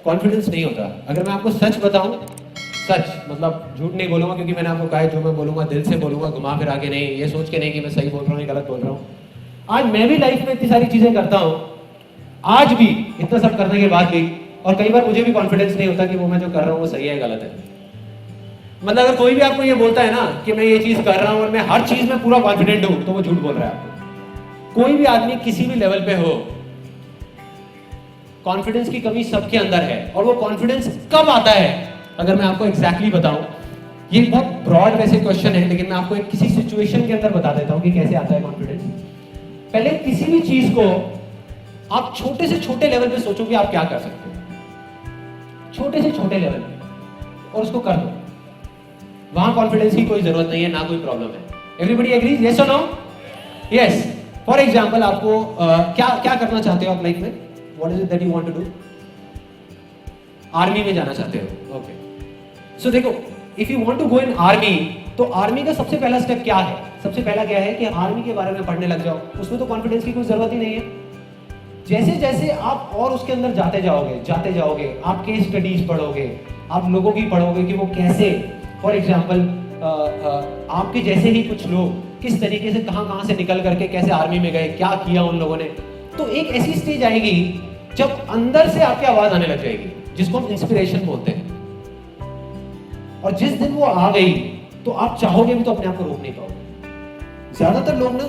Confidence नहीं होता। अगर मैं आपको सच बताऊं, सच मतलब झूठ नहीं बोलूंगा, क्योंकि मैंने आपको कहा है जो मैं बोलूंगा दिल से बोलूंगा, घुमा फिरा के नहीं, ये सोच के नहीं कि मैं सही बोल रहा हूँ या गलत बोल रहा हूँ। आज मैं भी लाइफ में इतनी सारी चीजें करता हूँ, आज भी इतना सब करने के बाद भी, और कई बार मुझे भी कॉन्फिडेंस नहीं होता कि वो मैं जो कर रहा हूँ वो सही है गलत है। मतलब अगर कोई भी आपको ये बोलता है ना कि मैं ये चीज कर रहा हूँ और मैं हर चीज में पूरा कॉन्फिडेंट हूं, तो वो झूठ बोल रहा है आपको। कोई भी आदमी किसी भी लेवल पे हो, कॉन्फिडेंस की कमी सबके अंदर है। और वो कॉन्फिडेंस कब आता है, अगर मैं आपको एग्जैक्टली बताऊं, ये बहुत ब्रॉड वैसे क्वेश्चन है, लेकिन मैं आपको एक किसी सिचुएशन के अंदर बता देता हूं कि कैसे आता है कॉन्फिडेंस। पहले किसी भी चीज को आप छोटे से छोटे लेवल पे सोचो कि आप क्या कर सकते हो, छोटे से छोटे लेवल पे, और उसको कर दो। वहां कॉन्फिडेंस की कोई जरूरत नहीं है, ना कोई प्रॉब्लम है। एवरीबडी एग्रीज, यस और नो? यस। फॉर एग्जांपल आपको क्या क्या करना चाहते हो आप लाइफ में? What is it that you want to do? Army में जाना चाहते हो, ओके। सो देखो, if you want to go in army, तो आर्मी का सबसे पहला स्टेप क्या है? सबसे पहला क्या है कि आर्मी के बारे में पढ़ने लग जाओ। उसमें तो कॉन्फिडेंस की कोई जरूरत ही नहीं है। जैसे जैसे आप और उसके अंदर जाते जाओगे, आप केस स्टडीज पढ़ोगे, आप लोगों की पढ़ोगे कि वो कैसे, फॉर एग्जाम्पल आपके जैसे ही कुछ लोग किस तरीके से कहां से निकल करके कैसे आर्मी में गए, क्या किया उन लोगों ने। तो एक ऐसी स्टेज आएगी जब अंदर से आपकी आवाज आने लग जाएगी, जिसको हम इंस्पिरेशन बोलते हैं। और जिस दिन वो आ गई तो आप चाहोगे भी तो अपने आप को रोक नहीं पाओगे। ज्यादातर लोग ना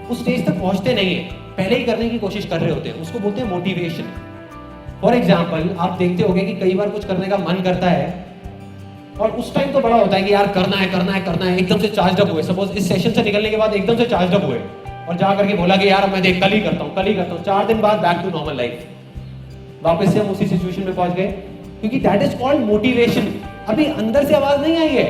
उस स्टेज तक पहुंचते नहीं है, पहले ही करने की कोशिश कर रहे होते हैं। उसको बोलते हैं मोटिवेशन। फॉर एग्जाम्पल आप देखते होंगे कि कई बार कुछ करने का मन करता है और उस टाइम तो बड़ा होता है कि यार करना है, एकदम से चार्ज अप हुए। सपोज इस सेशन से निकलने के बाद एकदम से चार्ज अप हुए और जा करके बोला कि यार मैं देख कल ही करता हूँ। 4 दिन बाद बैक टू नॉर्मल लाइफ, वापस से हम उसी सिचुएशन में पहुंच गए, क्योंकि दैट इज कॉल्ड मोटिवेशन। अभी अंदर से आवाज नहीं आई है,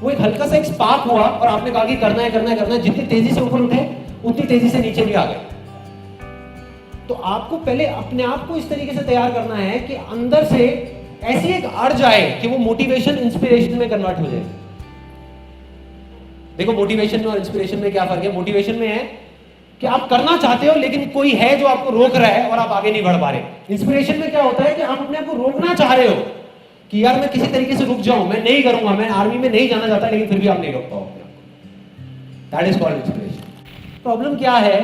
वो एक हल्का सा एक स्पार्क हुआ और आपने कहा कि करना है। जितनी तेजी से ऊपर उठे उतनी तेजी से नीचे भी आ गए। तो आपको पहले अपने आप को इस तरीके से तैयार करना है कि अंदर से ऐसी एक अर्ज आए कि वो मोटिवेशन इंस्पिरेशन में कन्वर्ट हो जाए। देखो मोटिवेशन में और इंस्पिरेशन में क्या फर्क है? मोटिवेशन में है कि आप करना चाहते हो लेकिन कोई है जो आपको रोक रहा है और आप आगे नहीं बढ़ पा रहे। इंस्पिरेशन में क्या होता है कि आप अपने आप को रोकना चाह रहे हो कि यार मैं किसी तरीके से रुक जाऊं, मैं नहीं करूंगा, मैं आर्मी में नहीं जाना चाहता, लेकिन फिर भी आप नहीं रोक पाओगे। That is called inspiration. Problem क्या है,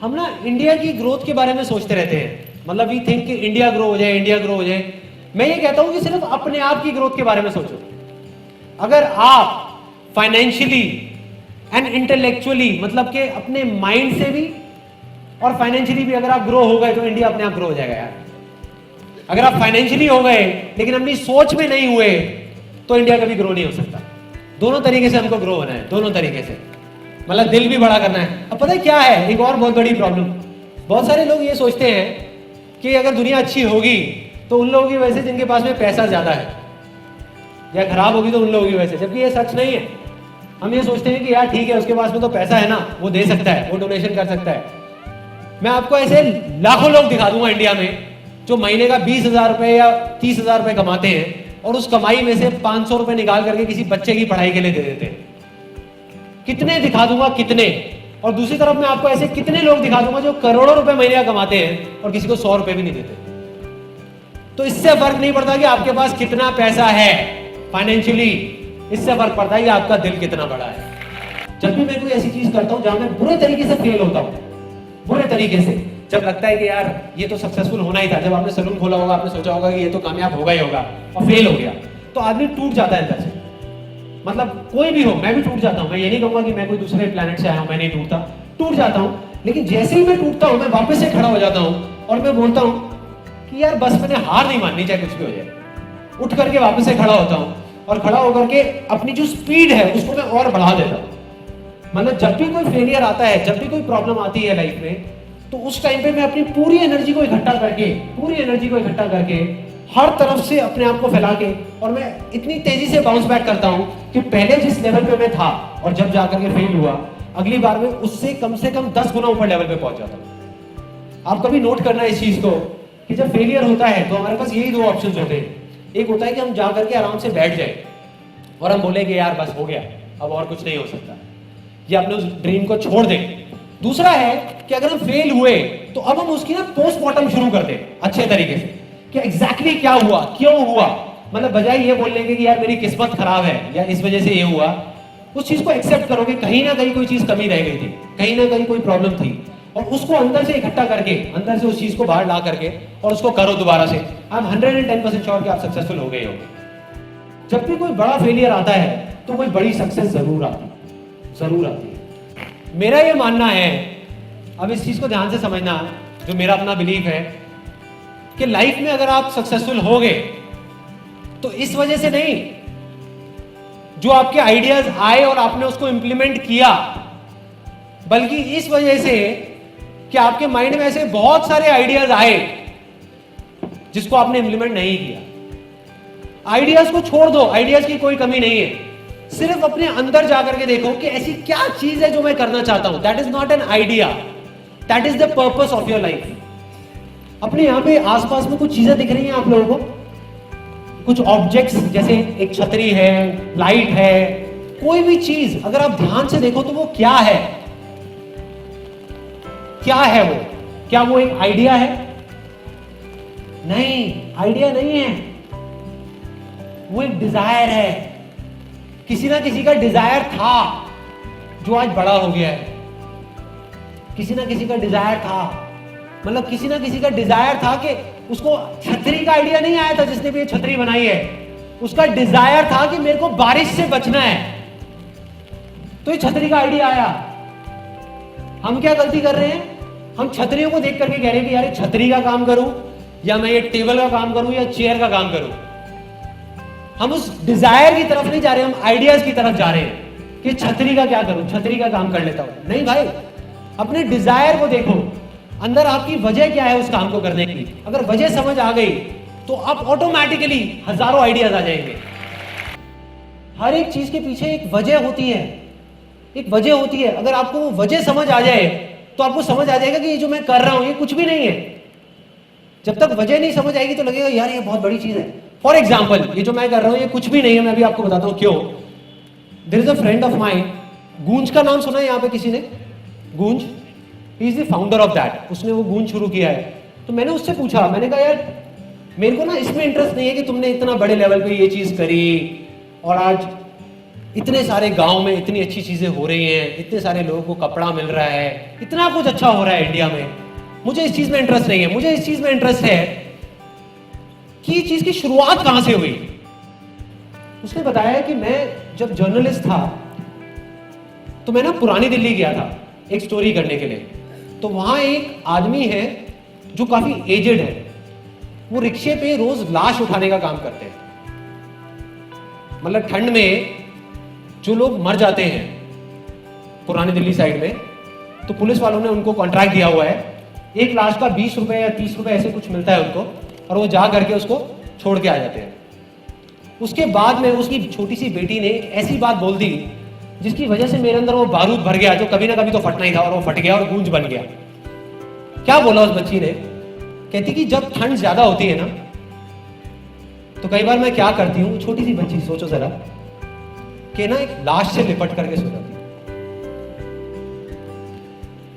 हम ना इंडिया की ग्रोथ के बारे में सोचते रहते हैं। मतलब वी थिंक कि इंडिया ग्रो हो जाए। मैं ये कहता हूं कि सिर्फ अपने आप की ग्रोथ के बारे में सोचो। अगर आप फाइनेंशियली एंड इंटेलेक्चुअली, मतलब कि अपने माइंड से भी और फाइनेंशियली भी अगर आप ग्रो हो गए तो इंडिया अपने आप ग्रो हो जाएगा यार। अगर आप फाइनेंशियली हो गए लेकिन अपनी सोच में नहीं हुए तो इंडिया कभी ग्रो नहीं हो सकता। दोनों तरीके से हमको ग्रो होना है, दोनों तरीके से। मतलब दिल भी बड़ा करना है। अब पता है क्या है एक और बहुत बड़ी प्रॉब्लम, बहुत सारे लोग ये सोचते हैं कि अगर दुनिया अच्छी होगी तो उन लोगों की वजह से जिनके पास में पैसा ज्यादा है, या खराब होगी तो उन लोगों की वजह से, जबकि ये सच नहीं है। हम ये सोचते हैं कि यार ठीक है उसके पास में तो पैसा है ना, वो दे सकता है, वो डोनेशन कर सकता है। मैं आपको ऐसे लाखों लोग दिखा दूंगा इंडिया में जो महीने का 20,000 रुपए या 30,000 रुपए कमाते हैं और उस कमाई में से 500 रुपए निकाल करके किसी बच्चे की पढ़ाई के लिए दे देते हैं। कितने दिखा दूंगा, कितने। और दूसरी तरफ मैं आपको ऐसे कितने लोग दिखा दूंगा जो करोड़ों रुपए महीने का कमाते हैं और किसी को 100 रुपए भी नहीं देते। तो इससे फर्क नहीं पड़ता कि आपके पास कितना पैसा है फाइनेंशियली, इससे फर्क पड़ता है कि आपका दिल कितना बड़ा है। जब भी मैं कोई ऐसी चीज करता हूं जहां मैं बुरे तरीके से फेल होता हूं, बुरे तरीके से, जब लगता है कि यार ये तो सक्सेसफुल होना ही था, जब आपने सलून खोला होगा आपने सोचा होगा कि ये तो कामयाब होगा ही होगा और फेल हो गया, तो आदमी टूट जाता है अंदर से। मतलब कोई भी हो, मैं भी टूट जाता हूं। मैं ये नहीं कहूंगा कि मैं कोई दूसरे प्लेनेट से आया हूं, मैं नहीं टूटता, टूट जाता हूं। लेकिन जैसे ही मैं टूटता हूं मैं वापस से खड़ा हो जाता हूं और मैं बोलता हूं कि यार बस मैंने हार नहीं माननी, चाहे कुछ भी हो जाए। उठ करके वापस से खड़ा होता हूं और खड़ा होकर के अपनी जो स्पीड है उसको मैं और बढ़ा देता हूं। मतलब जब भी कोई फेलियर आता है, जब भी कोई प्रॉब्लम आती है लाइफ में, तो उस टाइम पे मैं अपनी पूरी एनर्जी को इकट्ठा करके हर तरफ से अपने आप को फैला के, और मैं इतनी तेजी से बाउंस बैक करता हूं कि पहले जिस लेवल पे मैं था और जब जाकर के फेल हुआ, अगली बार में उससे कम से कम 10 गुना ऊपर लेवल पे पहुंच जाता हूं। आप कभी नोट करना इस चीज को कि जब फेलियर होता है तो हमारे पास यही 2 ऑप्शंस होते हैं। एक होता है कि हम जा करके आराम से बैठ जाए और हम बोले कि यार बस हो गया, अब और कुछ नहीं हो सकता, या अपने उस ड्रीम को छोड़ दें। दूसरा है कि अगर हम फेल हुए तो अब हम उसकी ना पोस्टमार्टम शुरू कर दें अच्छे तरीके से कि एग्जैक्टली क्या हुआ, क्यों हुआ। मतलब बजाय ये बोलने के कि यार मेरी किस्मत खराब है या इस वजह से ये हुआ, उस चीज को एक्सेप्ट करो कि कहीं ना कहीं कोई चीज कमी रह गई थी, कहीं ना कहीं कोई प्रॉब्लम थी, और उसको अंदर से इकट्ठा करके, अंदर से उस चीज को बाहर ला करके और उसको करो दोबारा से। आई एम 110% श्योर कि आप सक्सेसफुल हो गए हो। जब भी कोई बड़ा फेलियर आता है तो कोई बड़ी सक्सेस जरूर आती है। मेरा ये मानना है, अब इस चीज को ध्यान से समझना, जो मेरा अपना बिलीफ है कि लाइफ में अगर आप सक्सेसफुल हो गए तो इस वजह से नहीं, जो आपके आइडियाज आए और आपने उसको इंप्लीमेंट किया, बल्कि इस वजह से कि आपके माइंड में ऐसे बहुत सारे आइडियाज आए जिसको आपने इंप्लीमेंट नहीं किया। आइडियाज को छोड़ दो, आइडियाज की कोई कमी नहीं है, सिर्फ अपने अंदर जाकर के देखो कि ऐसी क्या चीज है जो मैं करना चाहता हूं। That is not an idea, that is the purpose of your life. अपने यहां पे आसपास में कुछ चीजें दिख रही हैं आप लोगों को, कुछ ऑब्जेक्ट्स, जैसे एक छतरी है, लाइट है, कोई भी चीज अगर आप ध्यान से देखो तो वो क्या है? क्या है वो? क्या वो एक आइडिया है? नहीं, आइडिया नहीं है, वो एक डिजायर है। किसी ना किसी का डिजायर था जो आज बड़ा हो गया है। किसी ना किसी का डिजायर था, मतलब किसी ना किसी का डिजायर था कि उसको छतरी का आइडिया नहीं आया था जिसने भी ये छतरी बनाई है, उसका डिजायर था कि मेरे को बारिश से बचना है, तो ये छतरी का आइडिया आया। हम क्या गलती कर रहे हैं? हम छतरियों को देख करके कह रहे हैं कि यार छतरी का काम करूं, या मैं ये टेबल का काम करूं, या चेयर का काम करूं। हम उस डिजायर की तरफ नहीं जा रहे, हम आइडियाज की तरफ जा रहे हैं कि छतरी का क्या करूं, छतरी का काम कर लेता हूं। नहीं भाई, अपने डिजायर को देखो, अंदर आपकी वजह क्या है उस काम को करने की। अगर वजह समझ आ गई तो आप ऑटोमेटिकली हजारों आइडियाज आ जाएंगे। हर एक चीज के पीछे एक वजह होती है, एक वजह होती है। अगर आपको वो वजह समझ आ जाए तो आपको समझ आ जाएगा कि ये जो मैं कर रहा हूं ये कुछ भी नहीं है। जब तक वजह नहीं समझ आएगी तो लगेगा यार ये बहुत बड़ी चीज है। फॉर एग्जाम्पल, ये जो मैं कर रहा हूं ये कुछ भी नहीं है, मैं भी आपको बताता हूं क्यों। There is a friend of mind, Goonj का नाम सुना है यहाँ पे किसी ने? गूंज, he is the founder of that. उसने वो गूंज शुरू किया है। तो मैंने उससे पूछा, मैंने कहा यार मेरे को ना इसमें इंटरेस्ट नहीं है कि तुमने इतना बड़े लेवल पे ये चीज करी और आज इतने सारे गांव में इतनी अच्छी चीजें हो रही हैं, इतने सारे लोगों को कपड़ा मिल रहा है, इतना कुछ अच्छा हो रहा है इंडिया में। मुझे इस चीज में इंटरेस्ट नहीं है। मुझे इस चीज में इंटरेस्ट है कि ये चीज की शुरुआत कहां से हुई। उसने बताया कि मैं जब जर्नलिस्ट था तो मैं ना पुरानी दिल्ली गया था एक स्टोरी करने के लिए। तो वहां एक आदमी है जो काफी एजेड है, वो रिक्शे पे रोज लाश उठाने का काम करते हैं। मतलब ठंड में जो लोग मर जाते हैं पुरानी दिल्ली साइड में, तो पुलिस वालों ने उनको कॉन्ट्रैक्ट दिया हुआ है, एक लाश का 20 रुपए या 30 रुपए ऐसे कुछ मिलता है उनको, और वो जा करके उसको छोड़ के आ जाते हैं। उसके बाद में उसकी छोटी सी बेटी ने एक ऐसी बात बोल दी जिसकी वजह से मेरे अंदर वो बारूद भर गया जो कभी ना कभी तो फटना ही था, और वो फट गया और गूंज बन गया। क्या बोला उस बच्ची ने? कहती कि जब ठंड ज्यादा होती है ना तो कई बार मैं क्या करती हूँ, छोटी सी बच्ची, सोचो जरा, कि ना एक लाश से लिपट करके सो जाती हूँ,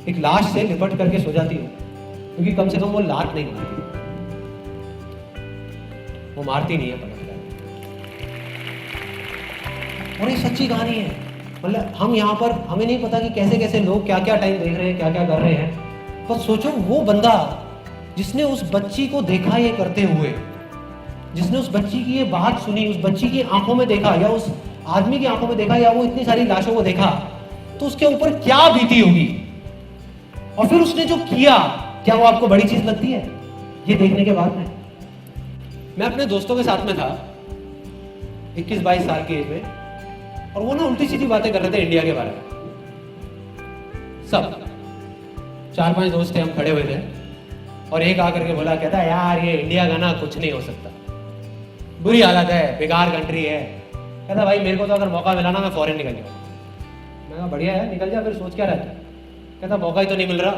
एक लाश से लिपट करके सो जाती हूँ, क्योंकि कम से कम वो लात नहीं मारती, वो मारती नहीं है पलट कर। और ये सच्ची कहानी है। मतलब हम यहाँ पर, हमें नहीं पता कि कैसे कैसे लोग क्या क्या टाइम देख रहे हैं, क्या क्या कर रहे हैं, पर सोचो वो बंदा जिसने उस बच्ची को देखा ये करते हुए, जिसने उस बच्ची की ये बात सुनी, उस बच्ची की आंखों में देखा, या उस आदमी की आंखों में देखा, या वो इतनी सारी लाशों को देखा, तो उसके ऊपर क्या बीती होगी। और फिर उसने जो किया, क्या वो आपको बड़ी चीज लगती है ये देखने के बाद में? मैं अपने दोस्तों के साथ में था 21-22 साल की एज में, और वो ना उल्टी सीधी बातें कर रहे थे इंडिया के बारे में। सब 4-5 दोस्त थे, हम खड़े हुए थे, और एक आकर के बोला, कहता यार ये इंडिया का ना कुछ नहीं हो सकता, बुरी हालत है, बेकार कंट्री है। कहता भाई मेरे को तो अगर मौका मिला ना मैं फॉरेन निकल जाऊँ। मैं कहा बढ़िया है, निकल जा, फिर सोच क्या रहता है। कहता मौका ही तो नहीं मिल रहा।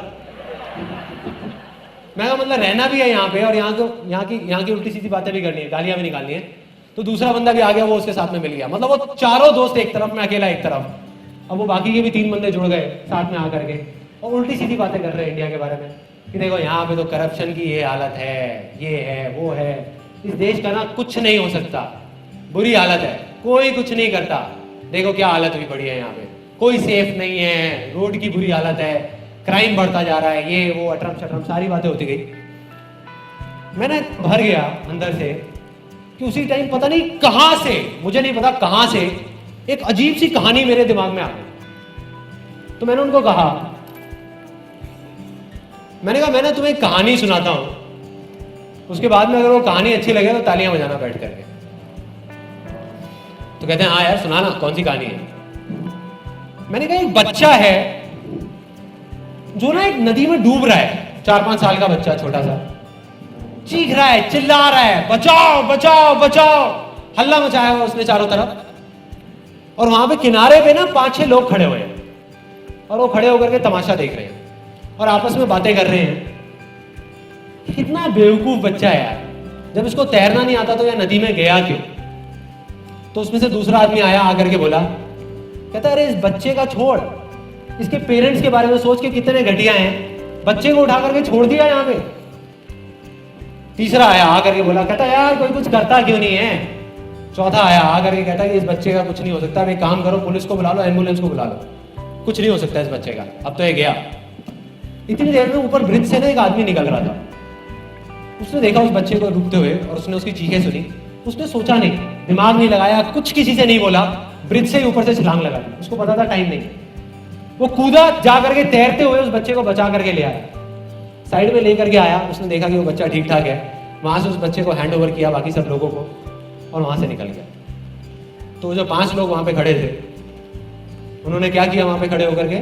मैं कहा मतलब रहना भी है यहाँ पे, और यहाँ की उल्टी सीधी बातें भी करनी है, गालियां भी निकालनी है। तो दूसरा बंदा भी आ गया, वो उसके साथ में मिल गया। मतलब वो चारों दोस्त एक तरफ, मैं अकेला एक तरफ। अब वो बाकी के भी 3 बंदे जुड़ गए साथ में आकर के, और उल्टी सीधी बातें कर रहे हैं इंडिया के बारे में। कि देखो यहाँ पे तो करप्शन की ये हालत है, ये है, वो है, इस देश का ना कुछ नहीं हो सकता, बुरी हालत है, कोई कुछ नहीं करता, देखो क्या हालत हुई पड़ी है यहाँ पे, कोई सेफ नहीं है, रोड की बुरी हालत है, क्राइम बढ़ता जा रहा है, ये वो अटरम शटरम सारी बातें होती गई। मैंने भर गया अंदर से कि उसी टाइम पता नहीं कहां से, मुझे नहीं पता कहां से, एक अजीब सी कहानी मेरे दिमाग में आ गई। तो मैंने उनको कहा, मैंने ना तुम्हें एक कहानी सुनाता हूं, उसके बाद में अगर वो कहानी अच्छी लगे तो तालियां बजाना बैठ करके। तो कहते हैं हाँ यार सुना ना, कौन सी कहानी है। मैंने कहा एक बच्चा है जो ना एक नदी में डूब रहा है, 4-5 साल का बच्चा, छोटा सा, चीख रहा है, चिल्ला रहा है, बचाओ बचाओ बचाओ, हल्ला मचाया हुआ उसने चारों तरफ। और वहां पे किनारे पे ना 5-6 लोग खड़े हुए हैं और वो खड़े होकर के तमाशा देख रहे हैं और आपस में बातें कर रहे हैं। कितना बेवकूफ बच्चा है यार, जब इसको तैरना नहीं आता तो यह नदी में गया क्यों। तो उसमें से दूसरा आदमी आया, आकर के बोला, कहता अरे इस बच्चे का छोड़, इसके पेरेंट्स के बारे में सोच के कितने घटिया हैं, बच्चे को उठा करके छोड़ दिया यहाँ पे। तीसरा आया, आकर के बोला, कहता यार कोई कुछ करता क्यों नहीं है। चौथा आया, आकर के कहता कि इस बच्चे का कुछ नहीं हो सकता, एक काम करो, पुलिस को बुला लो, एम्बुलेंस को बुला लो, कुछ नहीं हो सकता इस बच्चे का, अब तो ये गया। इतनी देर में ऊपर ब्रिज से ना एक आदमी निकल रहा था, उसने देखा उस बच्चे को डूबते हुए और उसने उसकी चीखें सुनी। उसने सोचा नहीं, दिमाग नहीं लगाया, कुछ किसी से नहीं बोला, ब्रिज से ही ऊपर से छलांग लगा दी। उसको पता था टाइम नहीं, वो कूदा, जा करके तैरते हुए उस बच्चे को बचा करके ले आया, साइड में लेकर के आया। उसने देखा कि वो बच्चा ठीक ठाक है, वहां से उस बच्चे को हैंड ओवर किया बाकी सब लोगों को और वहां से निकल गया। तो जो 5 लोग वहां पे खड़े थे, उन्होंने क्या किया, वहां पे खड़े होकर के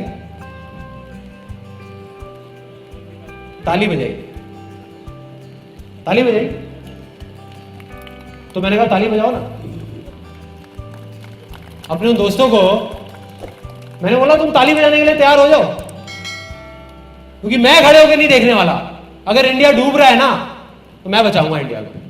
ताली बजाई, ताली बजाई। तो मैंने कहा ताली बजाओ ना। अपने उन दोस्तों को मैंने बोला तुम ताली बजाने के लिए तैयार हो जाओ, क्योंकि मैं खड़े होकर नहीं देखने वाला। अगर इंडिया डूब रहा है ना तो मैं बचाऊंगा इंडिया को।